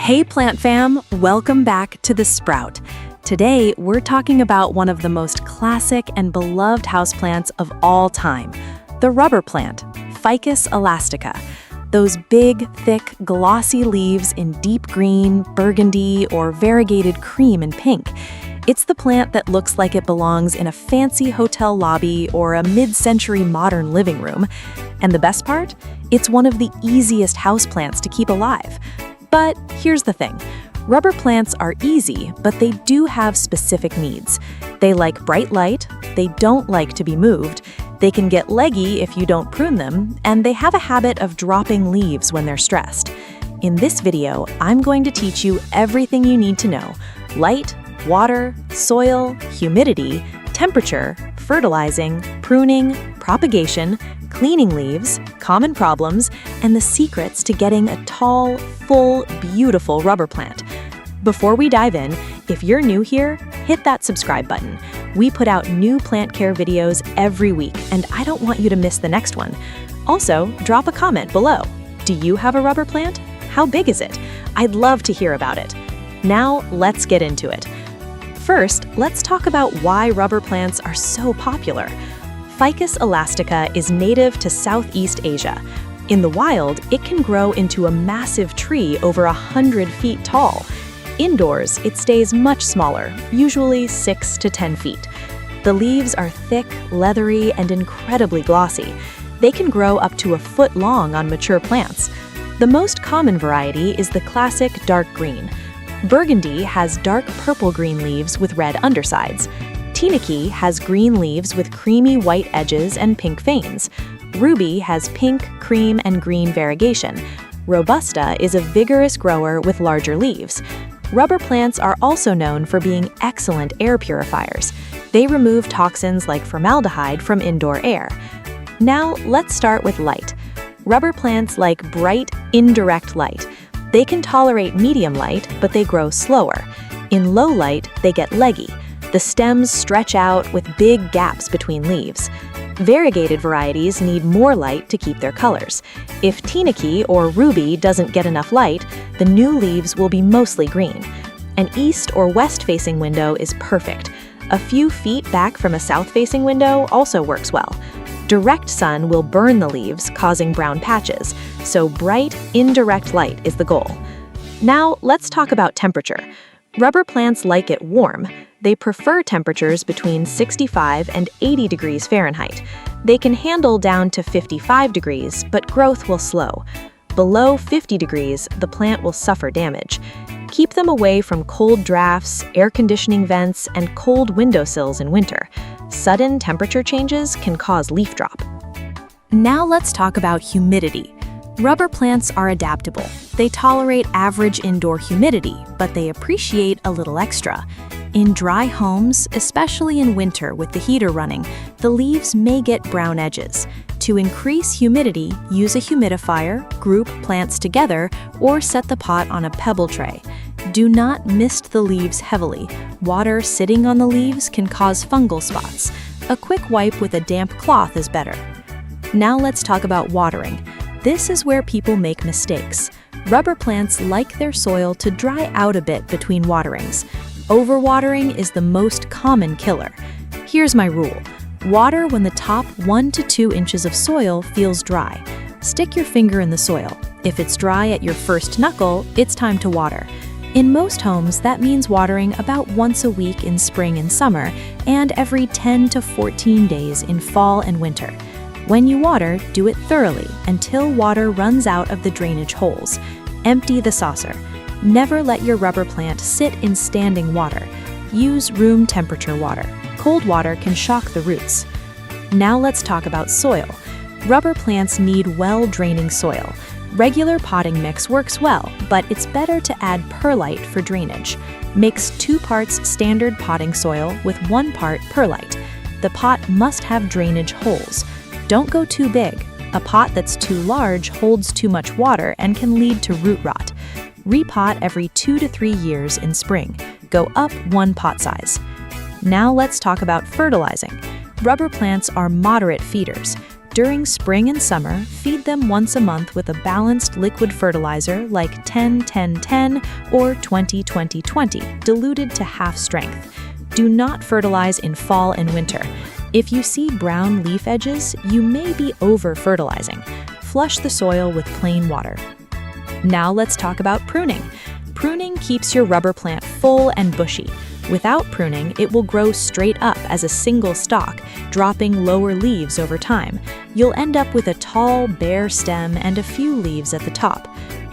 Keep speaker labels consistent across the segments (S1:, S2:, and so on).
S1: Hey plant fam, welcome back to The Sprout. Today, we're talking about one of the most classic and beloved houseplants of all time, the rubber plant, Ficus Elastica. Those big, thick, glossy leaves in deep green, burgundy, or variegated cream and pink. It's the plant that looks like it belongs in a fancy hotel lobby or a mid-century modern living room. And the best part? It's one of the easiest houseplants to keep alive. But here's the thing. Rubber plants are easy, but they do have specific needs. They like bright light, they don't like to be moved, they can get leggy if you don't prune them, and they have a habit of dropping leaves when they're stressed. In this video, I'm going to teach you everything you need to know: light, water, soil, humidity, temperature, fertilizing, pruning, propagation, cleaning leaves, common problems, and the secrets to getting a tall, full, beautiful rubber plant. Before we dive in, if you're new here, hit that subscribe button. We put out new plant care videos every week, and I don't want you to miss the next one. Also, drop a comment below. Do you have a rubber plant? How big is it? I'd love to hear about it. Now, let's get into it. First, let's talk about why rubber plants are so popular. Ficus elastica is native to Southeast Asia. In the wild, it can grow into a massive tree over 100 feet tall. Indoors, it stays much smaller, usually 6 to 10 feet. The leaves are thick, leathery, and incredibly glossy. They can grow up to a foot long on mature plants. The most common variety is the classic dark green. Burgundy has dark purple-green leaves with red undersides. Teak has green leaves with creamy white edges and pink veins. Ruby has pink, cream, and green variegation. Robusta is a vigorous grower with larger leaves. Rubber plants are also known for being excellent air purifiers. They remove toxins like formaldehyde from indoor air. Now, let's start with light. Rubber plants like bright, indirect light. They can tolerate medium light, but they grow slower. In low light, they get leggy. The stems stretch out with big gaps between leaves. Variegated varieties need more light to keep their colors. If Teak or Ruby doesn't get enough light, the new leaves will be mostly green. An east or west-facing window is perfect. A few feet back from a south-facing window also works well. Direct sun will burn the leaves, causing brown patches, so bright, indirect light is the goal. Now, let's talk about temperature. Rubber plants like it warm. They prefer temperatures between 65 and 80 degrees Fahrenheit. They can handle down to 55 degrees, but growth will slow. Below 50 degrees, the plant will suffer damage. Keep them away from cold drafts, air conditioning vents, and cold windowsills in winter. Sudden temperature changes can cause leaf drop. Now let's talk about humidity. Rubber plants are adaptable. They tolerate average indoor humidity, but they appreciate a little extra. In dry homes, especially in winter with the heater running, the leaves may get brown edges. To increase humidity, use a humidifier, group plants together, or set the pot on a pebble tray. Do not mist the leaves heavily. Water sitting on the leaves can cause fungal spots. A quick wipe with a damp cloth is better. Now let's talk about watering. This is where people make mistakes. Rubber plants like their soil to dry out a bit between waterings. Overwatering is the most common killer. Here's my rule. Water when the top 1 to 2 inches of soil feels dry. Stick your finger in the soil. If it's dry at your first knuckle, it's time to water. In most homes, that means watering about once a week in spring and summer, and every 10 to 14 days in fall and winter. When you water, do it thoroughly until water runs out of the drainage holes. Empty the saucer. Never let your rubber plant sit in standing water. Use room temperature water. Cold water can shock the roots. Now let's talk about soil. Rubber plants need well-draining soil. Regular potting mix works well, but it's better to add perlite for drainage. Mix 2 parts standard potting soil with 1 part perlite. The pot must have drainage holes. Don't go too big. A pot that's too large holds too much water and can lead to root rot. Repot every 2 to 3 years in spring. Go up 1 pot size. Now let's talk about fertilizing. Rubber plants are moderate feeders. During spring and summer, feed them once a month with a balanced liquid fertilizer like 10-10-10 or 20-20-20, diluted to half strength. Do not fertilize in fall and winter. If you see brown leaf edges, you may be over-fertilizing. Flush the soil with plain water. Now let's talk about pruning. Pruning keeps your rubber plant full and bushy. Without pruning, it will grow straight up as a single stalk, dropping lower leaves over time. You'll end up with a tall, bare stem and a few leaves at the top.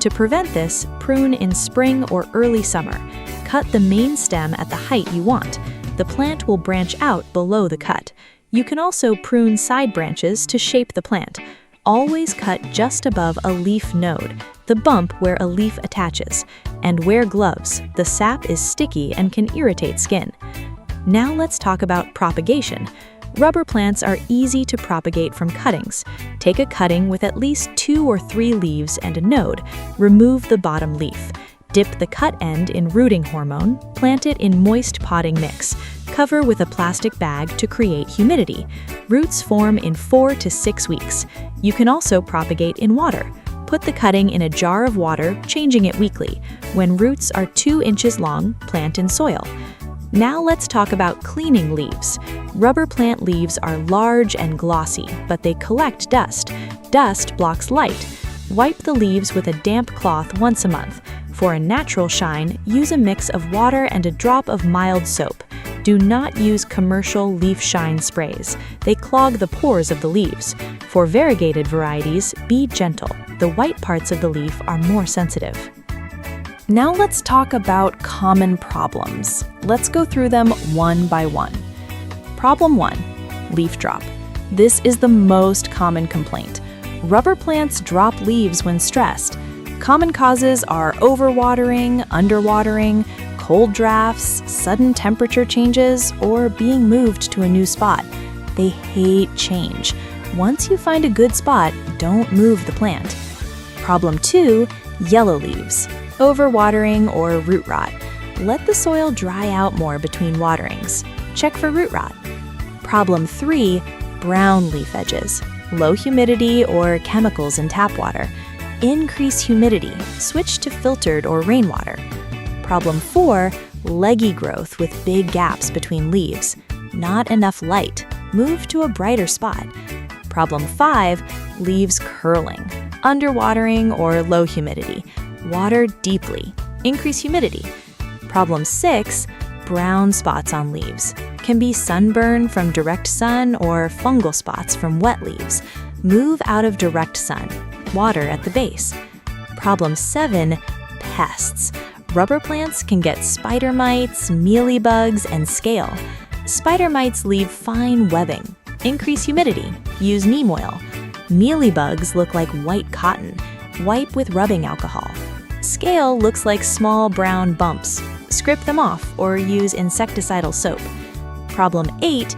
S1: To prevent this, prune in spring or early summer. Cut the main stem at the height you want. The plant will branch out below the cut. You can also prune side branches to shape the plant. Always cut just above a leaf node, the bump where a leaf attaches, and wear gloves. The sap is sticky and can irritate skin. Now let's talk about propagation. Rubber plants are easy to propagate from cuttings. Take a cutting with at least 2 or 3 leaves and a node. Remove the bottom leaf. Dip the cut end in rooting hormone, plant it in moist potting mix. Cover with a plastic bag to create humidity. Roots form in 4 to 6 weeks. You can also propagate in water. Put the cutting in a jar of water, changing it weekly. When roots are 2 inches long, plant in soil. Now let's talk about cleaning leaves. Rubber plant leaves are large and glossy, but they collect dust. Dust blocks light. Wipe the leaves with a damp cloth once a month. For a natural shine, use a mix of water and a drop of mild soap. Do not use commercial leaf shine sprays. They clog the pores of the leaves. For variegated varieties, be gentle. The white parts of the leaf are more sensitive. Now let's talk about common problems. Let's go through them one by one. Problem 1, leaf drop. This is the most common complaint. Rubber plants drop leaves when stressed. Common causes are overwatering, underwatering, cold drafts, sudden temperature changes, or being moved to a new spot. They hate change. Once you find a good spot, don't move the plant. Problem 2, yellow leaves, overwatering or root rot. Let the soil dry out more between waterings. Check for root rot. Problem 3, brown leaf edges, low humidity or chemicals in tap water. Increase humidity. Switch to filtered or rainwater. Problem 4, leggy growth with big gaps between leaves. Not enough light. Move to a brighter spot. Problem 5, leaves curling. Underwatering or low humidity. Water deeply. Increase humidity. Problem 6, brown spots on leaves. Can be sunburn from direct sun or fungal spots from wet leaves. Move out of direct sun. Water at the base. Problem 7, pests. Rubber plants can get spider mites, mealybugs, and scale. Spider mites leave fine webbing. Increase humidity. Use neem oil. Mealybugs look like white cotton. Wipe with rubbing alcohol. Scale looks like small brown bumps. Scrape them off or use insecticidal soap. Problem 8,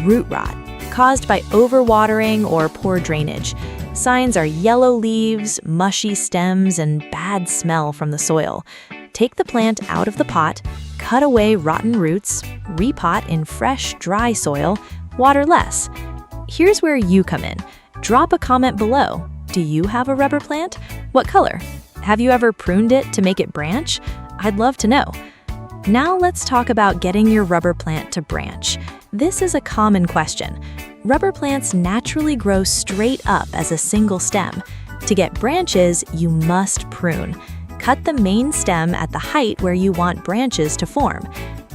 S1: root rot, caused by overwatering or poor drainage. Signs are yellow leaves, mushy stems, and bad smell from the soil. Take the plant out of the pot, cut away rotten roots, repot in fresh, dry soil, water less. Here's where you come in. Drop a comment below. Do you have a rubber plant? What color? Have you ever pruned it to make it branch? I'd love to know. Now let's talk about getting your rubber plant to branch. This is a common question. Rubber plants naturally grow straight up as a single stem. To get branches, you must prune. Cut the main stem at the height where you want branches to form.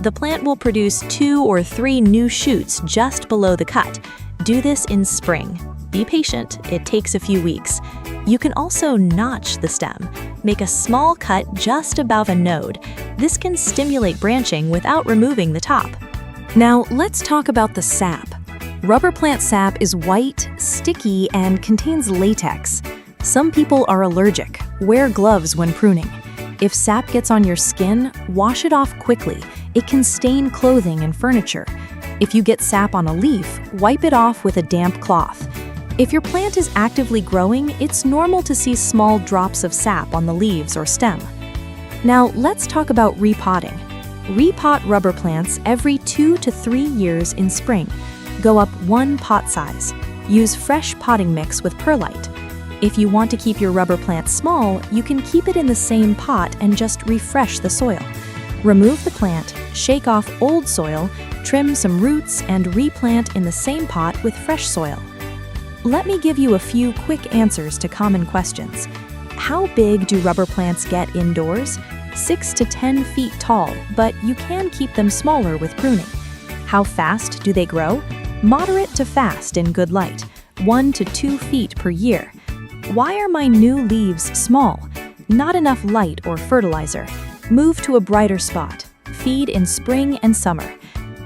S1: The plant will produce 2 or 3 new shoots just below the cut. Do this in spring. Be patient, it takes a few weeks. You can also notch the stem. Make a small cut just above a node. This can stimulate branching without removing the top. Now let's talk about the sap. Rubber plant sap is white, sticky, and contains latex. Some people are allergic. Wear gloves when pruning. If sap gets on your skin, wash it off quickly. It can stain clothing and furniture. If you get sap on a leaf, wipe it off with a damp cloth. If your plant is actively growing, it's normal to see small drops of sap on the leaves or stem. Now let's talk about repotting. Repot rubber plants every 2 to 3 years in spring. Go up 1 pot size. Use fresh potting mix with perlite. If you want to keep your rubber plant small, you can keep it in the same pot and just refresh the soil. Remove the plant, shake off old soil, trim some roots, and replant in the same pot with fresh soil. Let me give you a few quick answers to common questions. How big do rubber plants get indoors? 6 to 10 feet tall, but you can keep them smaller with pruning. How fast do they grow? Moderate to fast in good light, 1 to 2 feet per year. Why are my new leaves small? Not enough light or fertilizer. Move to a brighter spot. Feed in spring and summer.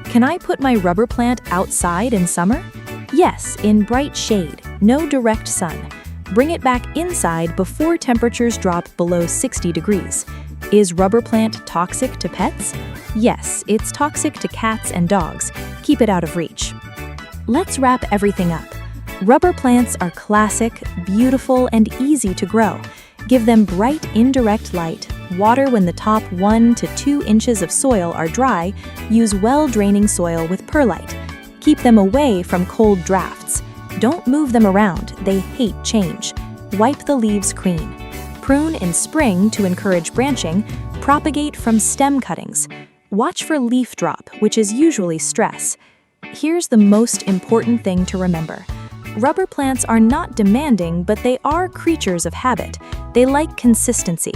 S1: Can I put my rubber plant outside in summer? Yes, in bright shade, no direct sun. Bring it back inside before temperatures drop below 60 degrees. Is rubber plant toxic to pets? Yes, it's toxic to cats and dogs. Keep it out of reach. Let's wrap everything up. Rubber plants are classic, beautiful, and easy to grow. Give them bright, indirect light, water when the top 1 to 2 inches of soil are dry, use well-draining soil with perlite. Keep them away from cold drafts. Don't move them around, they hate change. Wipe the leaves clean. Prune in spring to encourage branching, propagate from stem cuttings. Watch for leaf drop, which is usually stress. Here's the most important thing to remember. Rubber plants are not demanding, but they are creatures of habit. They like consistency.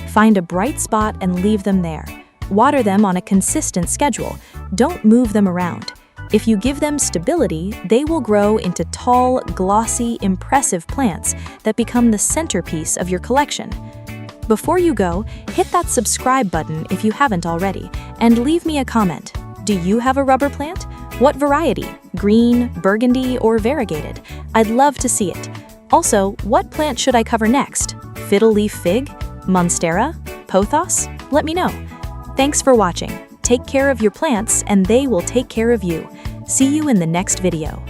S1: Find a bright spot and leave them there. Water them on a consistent schedule. Don't move them around. If you give them stability, they will grow into tall, glossy, impressive plants that become the centerpiece of your collection. Before you go, hit that subscribe button if you haven't already, and leave me a comment. Do you have a rubber plant? What variety? Green, burgundy, or variegated? I'd love to see it. Also, what plant should I cover next? Fiddle leaf fig? Monstera? Pothos? Let me know. Thanks for watching. Take care of your plants and they will take care of you. See you in the next video.